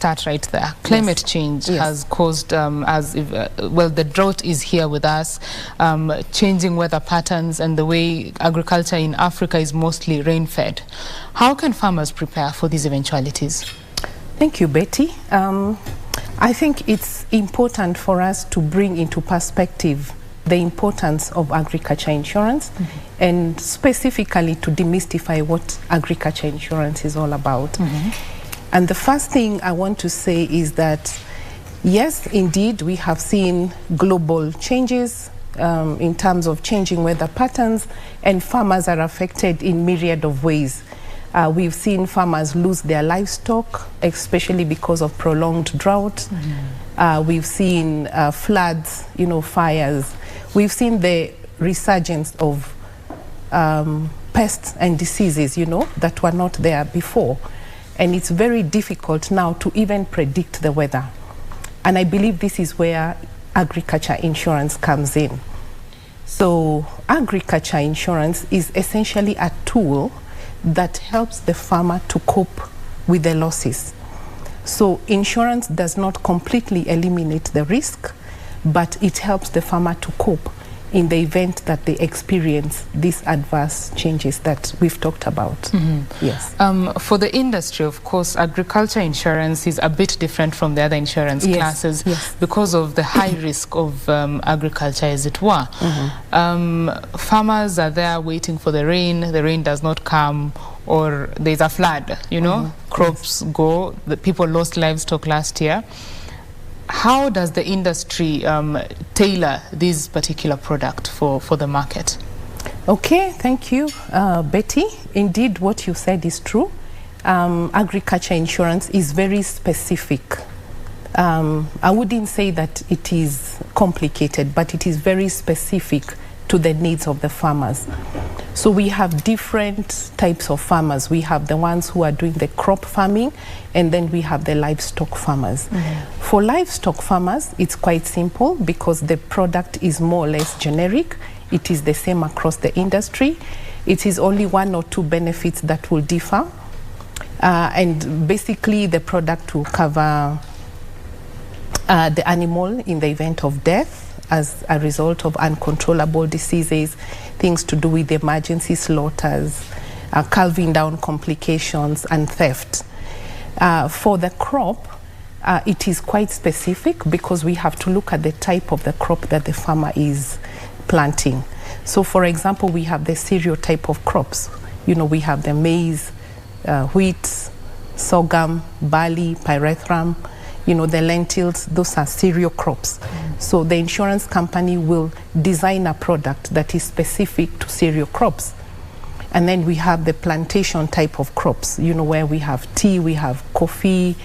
start right there. Climate change has caused, the drought is here with us, changing weather patterns, and the way agriculture in Africa is mostly rain-fed. How can farmers prepare for these eventualities? Thank you, Betty. I think it's important for us to bring into perspective the importance of agriculture insurance, and specifically to demystify what agriculture insurance is all about. And the first thing I want to say is that, yes, indeed, we have seen global changes in terms of changing weather patterns, and farmers are affected in myriad of ways. We've seen farmers lose their livestock, especially because of prolonged drought. We've seen floods, fires. We've seen the resurgence of pests and diseases, that were not there before. And it's very difficult now to even predict the weather. And I believe this is where agriculture insurance comes in. So agriculture insurance is essentially a tool that helps the farmer to cope with the losses. So insurance does not completely eliminate the risk, but it helps the farmer to cope in the event that they experience these adverse changes that we've talked about. Yes. For the industry, of course, agriculture insurance is a bit different from the other insurance classes because of the high risk of agriculture, as it were. Farmers are there waiting for the rain does not come, or there's a flood, crops go, the people lost livestock last year. How does the industry tailor this particular product for the market? Okay, thank you, Betty. Indeed, what you said is true. Agriculture insurance is very specific. I wouldn't say that it is complicated, but it is very specific to the needs of the farmers. So we have different types of farmers. We have the ones who are doing the crop farming, and then we have the livestock farmers. For livestock farmers, it's quite simple because the product is more or less generic. It is the same across the industry. It is only one or two benefits that will differ. And basically the product will cover the animal in the event of death as a result of uncontrollable diseases, things to do with emergency slaughters, calving down complications, and theft. For the crop, it is quite specific because we have to look at the type of the crop that the farmer is planting. So for example, we have the cereal type of crops. We have the maize, wheat, sorghum, barley, pyrethrum, the lentils. Those are cereal crops. So the insurance company will design a product that is specific to cereal crops. And then we have the plantation type of crops, where we have tea, we have coffee,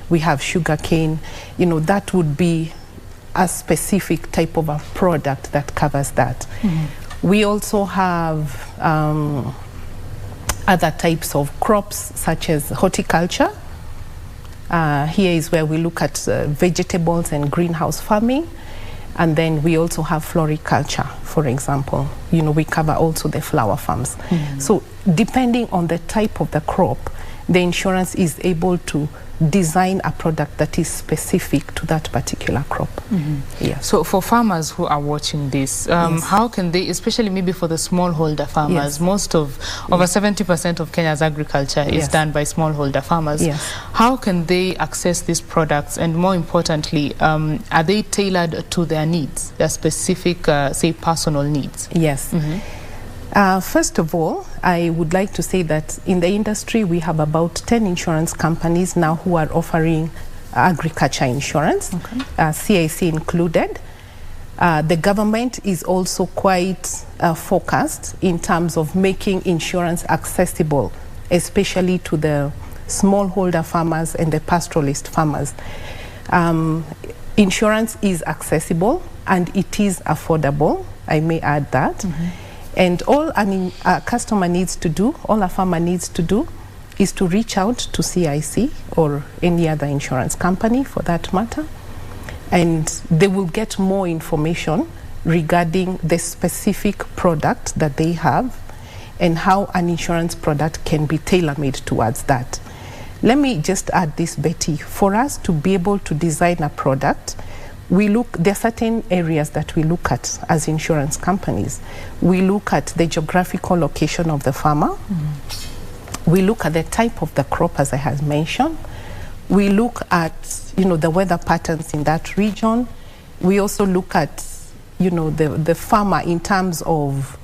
we have sugarcane. That would be a specific type of a product that covers that. We also have other types of crops, such as horticulture. Here is where we look at vegetables and greenhouse farming. And then we also have floriculture, for example. We cover also the flower farms. So depending on the type of the crop, the insurance is able to design a product that is specific to that particular crop. Yes. So for farmers who are watching this, how can they, especially maybe for the smallholder farmers, most of, over 70% of Kenya's agriculture is done by smallholder farmers. How can they access these products, and more importantly, are they tailored to their needs, their specific, say, personal needs? Yes. First of all, I would like to say that in the industry we have about 10 insurance companies now who are offering agriculture insurance, CIC included. The government is also quite focused in terms of making insurance accessible, especially to the smallholder farmers and the pastoralist farmers. Insurance is accessible and it is affordable, I may add that. And all a customer needs to do, all a farmer needs to do, is to reach out to CIC or any other insurance company for that matter, and they will get more information regarding the specific product that they have and how an insurance product can be tailor-made towards that. Let me just add this, Betty. For us to be able to design a product, there are certain areas that we look at as insurance companies. We look at the geographical location of the farmer. We look at the type of the crop, as I have mentioned. We look at, the weather patterns in that region. We also look at, the farmer in terms of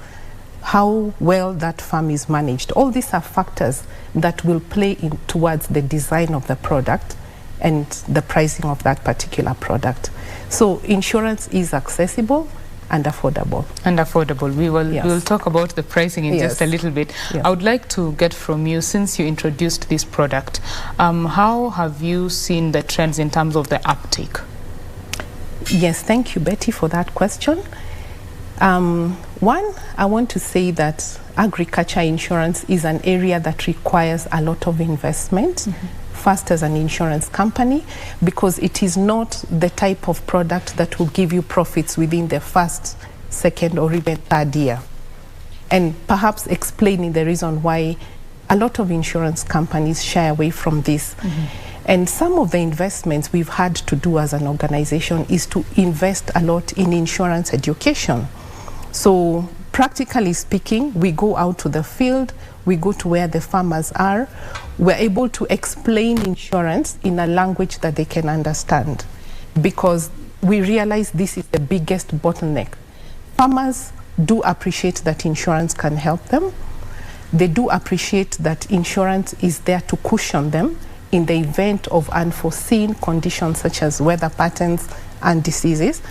how well that farm is managed. All these are factors that will play in towards the design of the product and the pricing of that particular product. So insurance is accessible and affordable. And affordable. We will talk about the pricing in just a little bit. I would like to get from you, since you introduced this product, how have you seen the trends in terms of the uptake? Yes, thank you, Betty, for that question. One, I want to say that agriculture insurance is an area that requires a lot of investment. First, as an insurance company, because it is not the type of product that will give you profits within the first, second, or even third year. And perhaps explaining the reason why a lot of insurance companies shy away from this. And some of the investments we've had to do as an organization is to invest a lot in insurance education. So practically speaking, we go out to the field, we go to where the farmers are, we're able to explain insurance in a language that they can understand, because we realize this is the biggest bottleneck. Farmers do appreciate that insurance can help them. They do appreciate that insurance is there to cushion them in the event of unforeseen conditions such as weather patterns and diseases,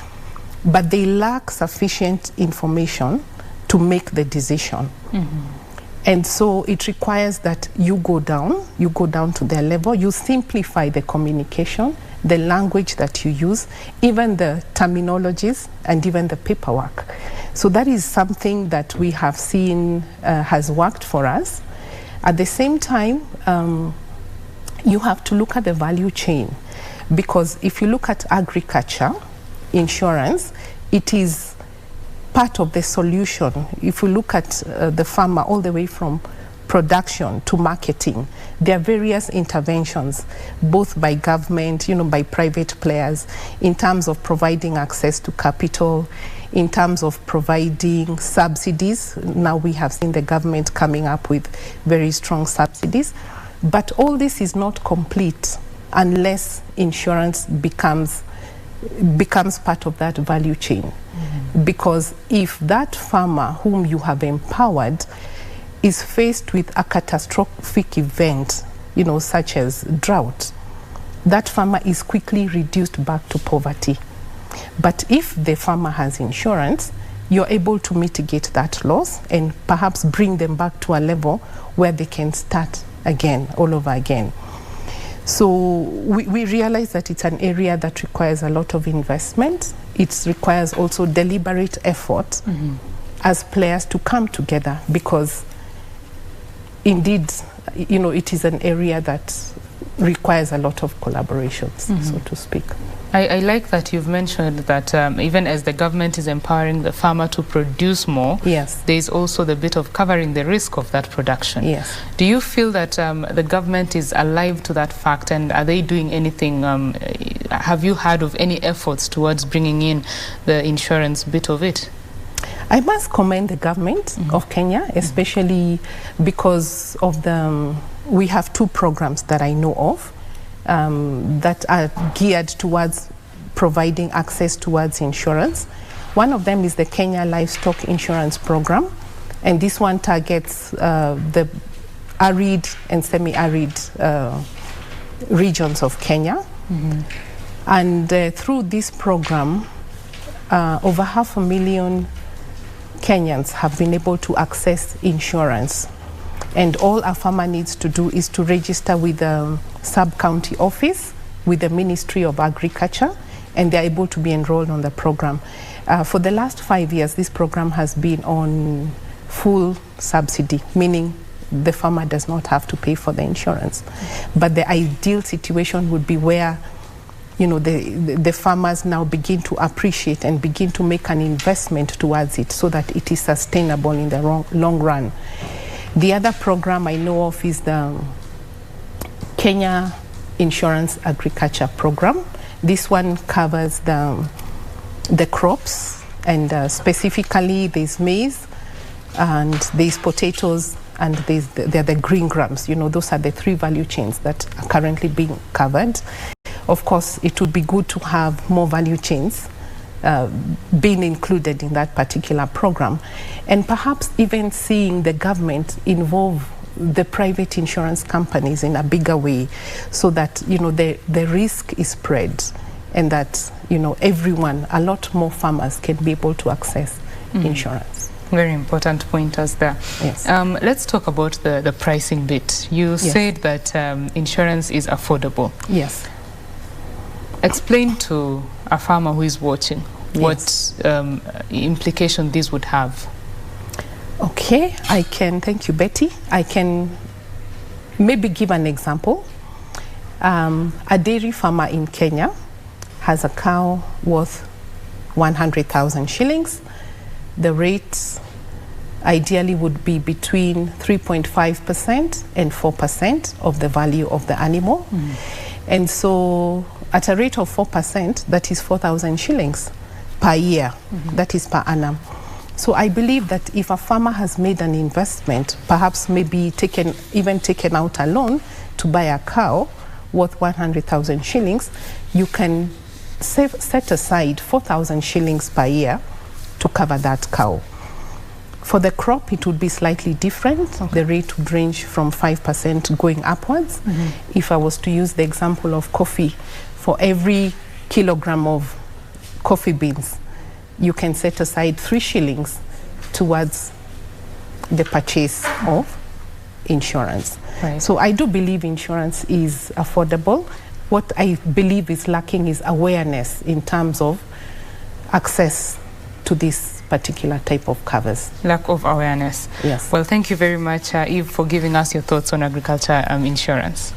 but they lack sufficient information to make the decision. And so it requires that you go down to their level, you simplify the communication, the language that you use, even the terminologies, and even the paperwork. So that is something that we have seen has worked for us. At the same time, you have to look at the value chain, because if you look at agriculture insurance, it is part of the solution. If we look at the farmer all the way from production to marketing, there are various interventions, both by government, by private players, in terms of providing access to capital, in terms of providing subsidies. Now we have seen the government coming up with very strong subsidies. But all this is not complete unless insurance becomes part of that value chain. Because if that farmer whom you have empowered is faced with a catastrophic event, such as drought, that farmer is quickly reduced back to poverty. But if the farmer has insurance, you're able to mitigate that loss and perhaps bring them back to a level where they can start again, all over again. So we realize that it's an area that requires a lot of investment. It requires also deliberate effort as players to come together, because indeed, it is an area that requires a lot of collaborations, so to speak. I like that you've mentioned that even as the government is empowering the farmer to produce more, there's also the bit of covering the risk of that production. Do you feel that the government is alive to that fact, and are they doing anything? Have you heard of any efforts towards bringing in the insurance bit of it? I must commend the government of Kenya, especially because of we have two programs that I know of that are geared towards providing access towards insurance. One of them is the Kenya Livestock Insurance Program, and this one targets the arid and semi-arid regions of Kenya. And through this program, over 500,000 Kenyans have been able to access insurance. And all a farmer needs to do is to register with the sub-county office, with the Ministry of Agriculture, and they're able to be enrolled on the program. For the last 5 years, this program has been on full subsidy, meaning the farmer does not have to pay for the insurance. But the ideal situation would be where the farmers now begin to appreciate and begin to make an investment towards it so that it is sustainable in the long run. The other program I know of is the Kenya Insurance Agriculture Program. This one covers the crops, and specifically there's maize, and there's potatoes, and there are the green grams. You know, those are the 3 value chains that are currently being covered. Of course, it would be good to have more value chains being included in that particular program, and perhaps even seeing the government involve the private insurance companies in a bigger way, so that, you know, the risk is spread, and that, you know, everyone, a lot more farmers can be able to access insurance. Very important pointers there. Yes. Let's talk about the pricing bit. You said that insurance is affordable. Yes. Explain to a farmer who is watching what implication this would have. Okay, I can, thank you, Betty. I can maybe give an example. A dairy farmer in Kenya has a cow worth 100,000 shillings. The rates ideally would be between 3.5% and 4% of the value of the animal. And so at a rate of 4%, that is 4,000 shillings per year. That is per annum. So I believe that if a farmer has made an investment, perhaps maybe taken out a loan to buy a cow worth 100,000 shillings, you can set aside 4,000 shillings per year to cover that cow. For the crop, it would be slightly different. The rate would range from 5% going upwards. If I was to use the example of coffee, for every kilogram of coffee beans, you can set aside 3 shillings towards the purchase of insurance. Right. So I do believe insurance is affordable. What I believe is lacking is awareness in terms of access to this particular type of covers. Lack of awareness. Yes. Well, thank you very much, Eve, for giving us your thoughts on agriculture insurance.